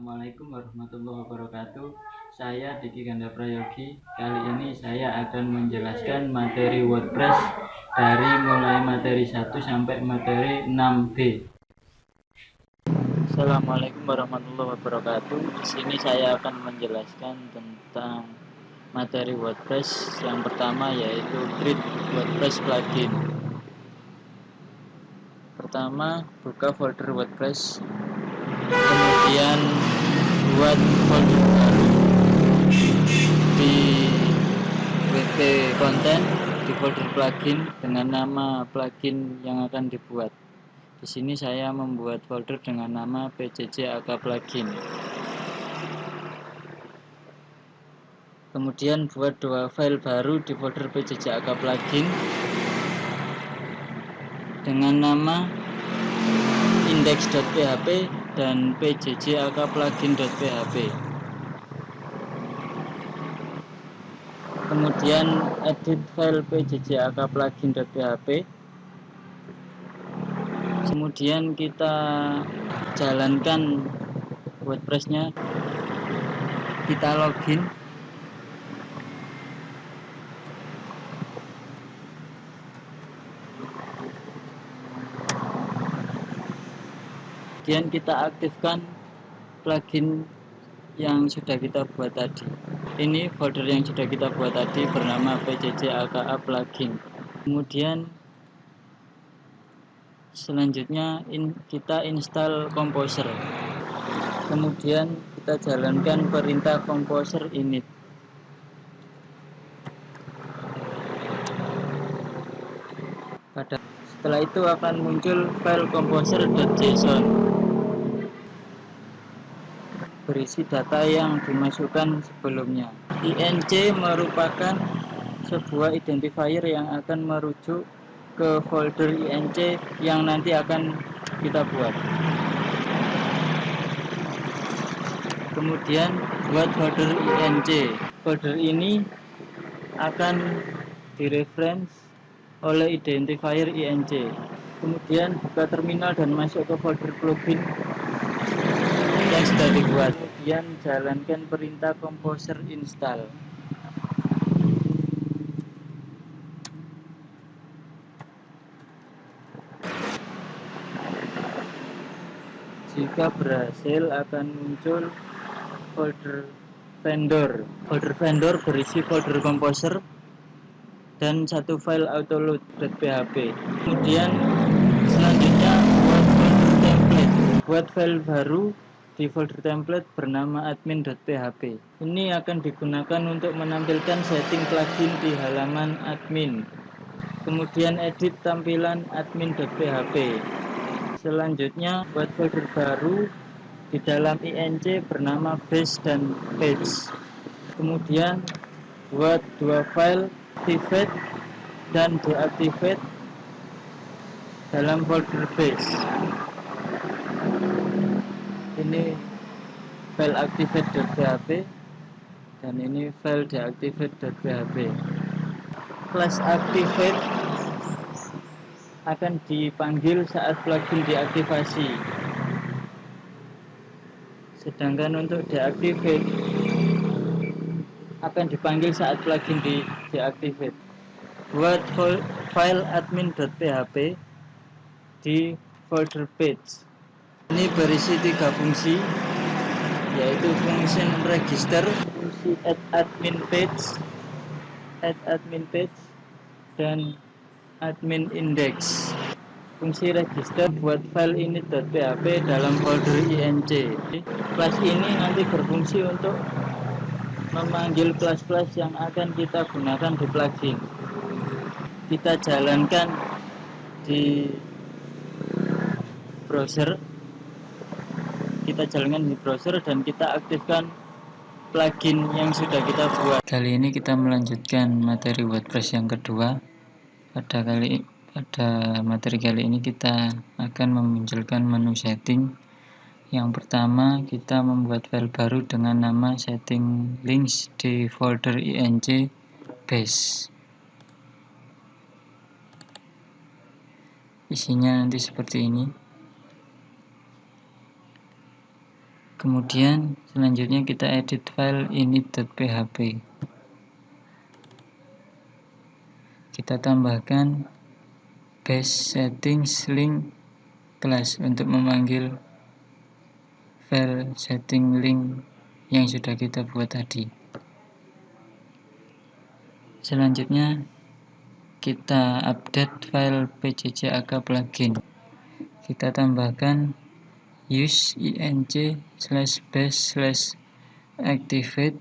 Assalamualaikum warahmatullahi wabarakatuh. Saya Diki Ganda Prayogi. Kali ini saya akan menjelaskan materi WordPress dari mulai materi 1 sampai materi 6B. Assalamualaikum warahmatullahi wabarakatuh. Di sini saya akan menjelaskan tentang materi WordPress. Yang pertama yaitu Create WordPress Plugin. Pertama, buka folder WordPress. Kemudian buat folder baru di WP Content, di folder plugin dengan nama plugin yang akan dibuat. Di sini saya membuat folder dengan nama PCC AK Plugin. Kemudian buat dua file baru di folder PCC AK Plugin dengan nama index.php dan pjjakplugin.php. Kemudian edit file pjjakplugin.php. Kemudian kita jalankan WordPress-nya, kita login. Kemudian kita aktifkan plugin yang sudah kita buat tadi. Ini folder yang sudah kita buat tadi bernama pjjaka plugin. Kemudian selanjutnya kita install Composer. Kemudian kita jalankan perintah composer init. Setelah itu akan muncul file composer.json berisi data yang dimasukkan sebelumnya. INC merupakan sebuah identifier yang akan merujuk ke folder INC yang nanti akan kita buat. Kemudian buat folder INC. Folder ini akan direference oleh identifier INC. Kemudian buka terminal dan masuk ke folder plugin yang sudah dibuat. Kemudian jalankan perintah composer install. Jika berhasil akan muncul folder vendor. Folder vendor berisi folder composer dan satu file autoload.php. Kemudian selanjutnya buat folder template. Buat file baru di folder template bernama admin.php. Ini akan digunakan untuk menampilkan setting plugin di halaman admin. Kemudian edit tampilan admin.php. Selanjutnya buat folder baru di dalam INC bernama base dan page. Kemudian buat dua file activate dan deactivate dalam folder base. Ini file activate.php dan ini file deactivate.php. Class activate akan dipanggil saat plugin diaktifasi, sedangkan untuk deactivate akan dipanggil saat plugin diaktifat. Buat file admin.php di folder page. Ini berisi 3 fungsi, yaitu fungsi register, fungsi add admin page, dan admin index. Fungsi register buat file init.php dalam folder INC. Kelas ini nanti berfungsi untuk memanggil kelas-kelas yang akan kita gunakan di plugin. Kita jalankan di browser. Dan kita aktifkan plugin yang sudah kita buat. Kali ini kita melanjutkan materi WordPress yang kedua. Pada materi kali ini kita akan memunculkan menu setting. Yang pertama, kita membuat file baru dengan nama setting links di folder INC base. Isinya nanti seperti ini. Kemudian selanjutnya kita edit file init.php. Kita tambahkan base settings link class untuk memanggil file setting link yang sudah kita buat tadi. Selanjutnya kita update file pcc.ak plugin. Kita tambahkan use /base/activate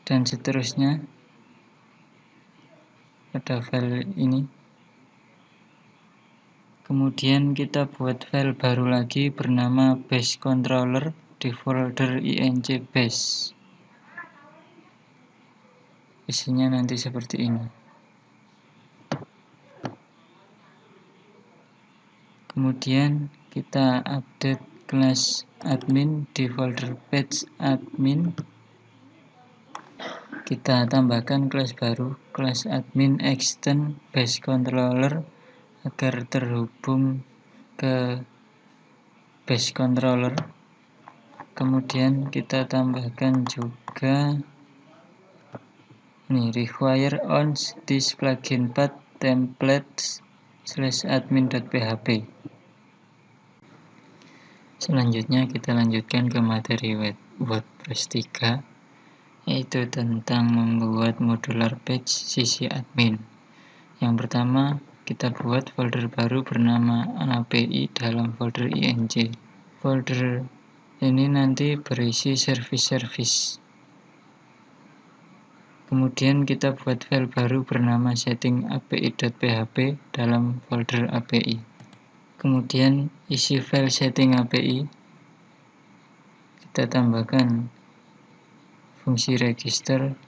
dan seterusnya pada file ini. Kemudian kita buat file baru lagi bernama base controller di folder base. Isinya nanti seperti ini. Kemudian kita update kelas admin di folder page admin. Kita tambahkan kelas baru, kelas admin extend base controller agar terhubung ke base controller. Kemudian kita tambahkan juga require on this plugin path templates/admin.php. Selanjutnya kita lanjutkan ke materi WordPress 3, yaitu tentang membuat modular page sisi admin. Yang pertama, kita buat folder baru bernama API dalam folder ing. Folder ini nanti berisi service-service. Kemudian kita buat file baru bernama setting.api.php dalam folder API. Kemudian isi file setting API kita tambahkan fungsi register,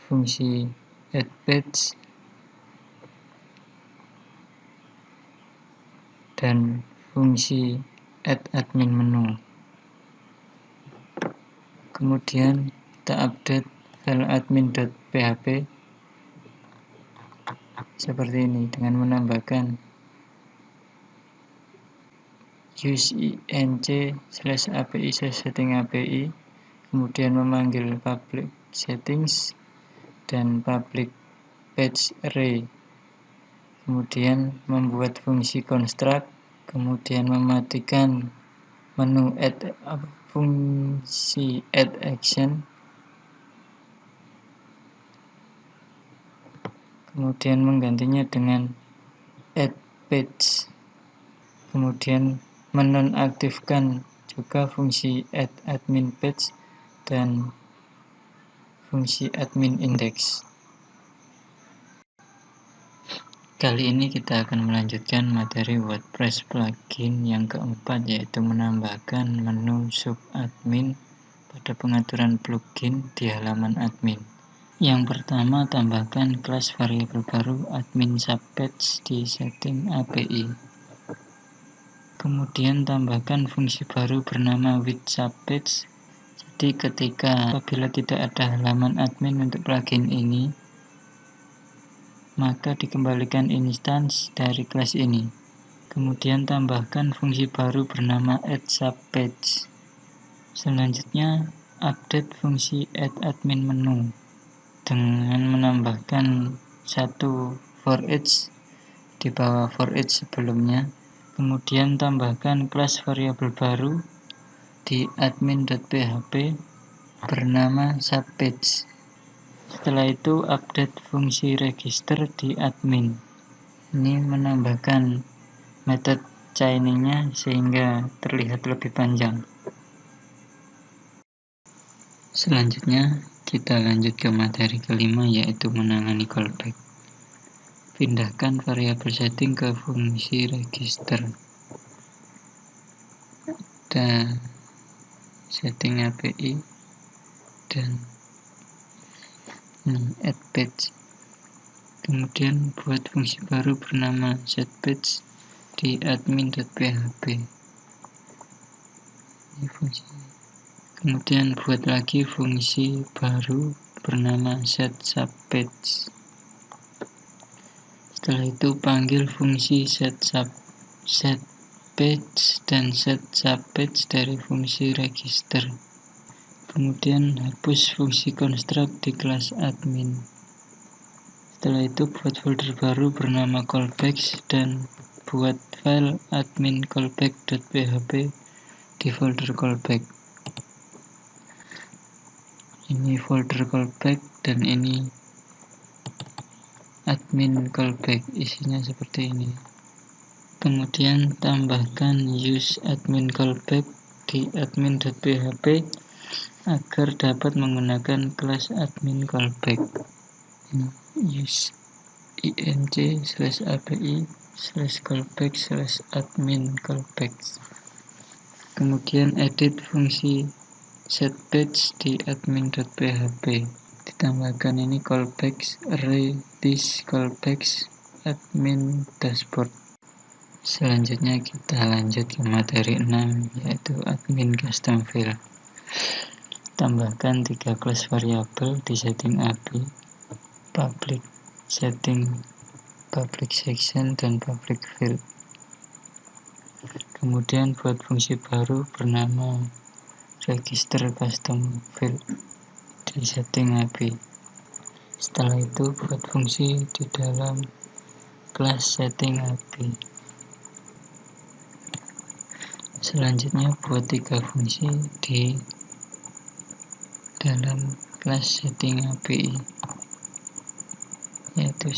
fungsi add page, dan fungsi add admin menu. Kemudian kita update file admin.php seperti ini dengan menambahkan use ing/api/setting-api, kemudian memanggil public settings dan public page array, kemudian membuat fungsi construct, kemudian mematikan menu fungsi add action, kemudian menggantinya dengan add page, kemudian menonaktifkan juga fungsi add admin page dan fungsi admin index. Kali ini kita akan melanjutkan materi WordPress plugin yang keempat, yaitu menambahkan menu subadmin pada pengaturan plugin di halaman admin. Yang pertama, tambahkan kelas variabel baru admin subpage di setting API. Kemudian tambahkan fungsi baru bernama with subpage. Jadi apabila tidak ada halaman admin untuk plugin ini, maka dikembalikan instance dari kelas ini. Kemudian tambahkan fungsi baru bernama add subpage. Selanjutnya, update fungsi add admin menu dengan menambahkan satu for each di bawah for each sebelumnya. Kemudian tambahkan kelas variabel baru di admin.php bernama subpage. Setelah itu update fungsi register di admin. Ini menambahkan method chainingnya sehingga terlihat lebih panjang. Selanjutnya kita lanjut ke materi kelima, yaitu menangani callback. Pindahkan variabel setting ke fungsi register. Ada setting API dan add page. Kemudian buat fungsi baru bernama setPage di admin.php. Ini fungsi. Kemudian buat lagi fungsi baru bernama setSubPage. Setelah itu panggil fungsi set page dan set subpage dari fungsi register. Kemudian hapus fungsi construct di kelas admin. Setelah itu buat folder baru bernama callbacks dan buat file admin callback.php di folder callback. Ini folder callback dan ini admin callback, isinya seperti ini. Kemudian tambahkan use admin callback di admin.php agar dapat menggunakan kelas admin callback. Use inc/api/callback/admin callbacks. Kemudian edit fungsi setPage di admin.php. Ditambahkan ini callbacks array this callbacks admin dashboard. Selanjutnya kita lanjut ke materi 6, yaitu admin custom field. Tambahkan 3 kelas variabel di setting API, public setting, public section, dan public field. Kemudian buat fungsi baru bernama register custom field di setting API. Setelah itu buat fungsi di dalam kelas setting API. Selanjutnya buat 3 fungsi di dalam kelas setting API, yaitu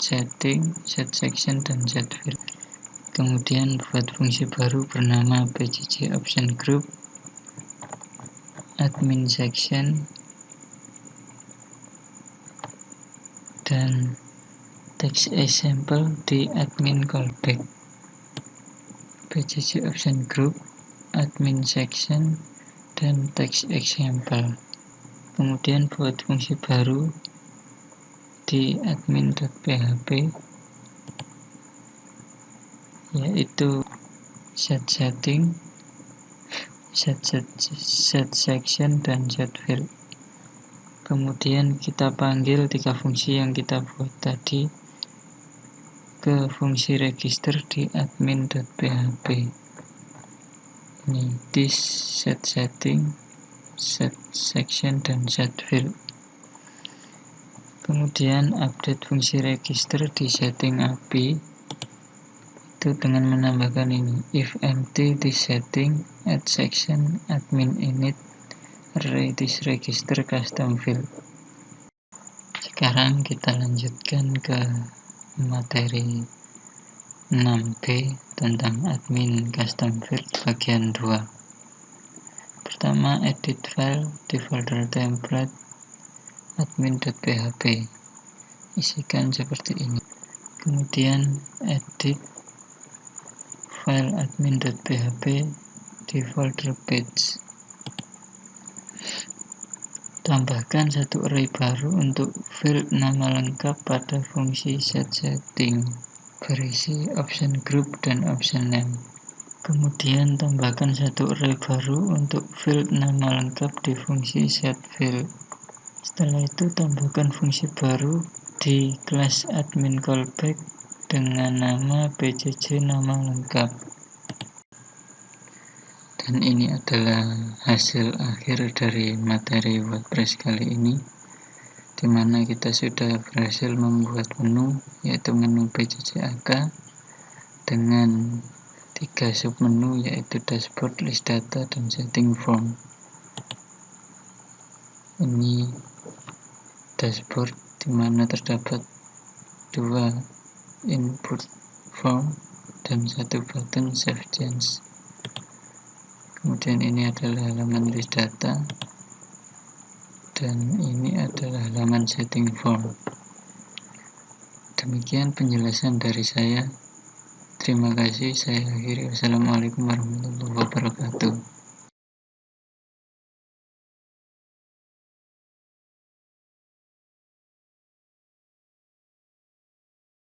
setting, setSection, dan setField. Kemudian buat fungsi baru bernama pgc option group, admin section, dan text example di admin callback. pgc option group, admin section, dan text example. Kemudian buat fungsi baru di admin.php, yaitu setSetting, setSection, dan setField. Kemudian kita panggil 3 fungsi yang kita buat tadi ke fungsi register di admin.php. Ini this, setSetting, setSection, dan setField. Kemudian update fungsi register di setting API itu dengan menambahkan ini if empty this setting add section admin init array this register custom field. Sekarang kita lanjutkan ke materi 6b tentang admin custom field bagian 2. Pertama, edit file di folder template admin.php. Isikan seperti ini. Kemudian edit file admin.php di folder page. Tambahkan 1 array baru untuk field nama lengkap pada fungsi setSetting, berisi option group dan option name. Kemudian tambahkan 1 array baru untuk field nama lengkap di fungsi setField. Setelah itu tambahkan fungsi baru di kelas admin callback dengan nama pgc nama lengkap. Dan ini adalah hasil akhir dari materi WordPress kali ini, di mana kita sudah berhasil membuat menu, yaitu menu pgck dengan 3 submenu, yaitu dashboard, list data, dan setting form. Ini dashboard di mana terdapat 2 input form dan 1 button save change. Kemudian ini adalah halaman list data dan ini adalah halaman setting form. Demikian penjelasan dari saya. Terima kasih, saya akhiri. Wassalamualaikum warahmatullahi wabarakatuh.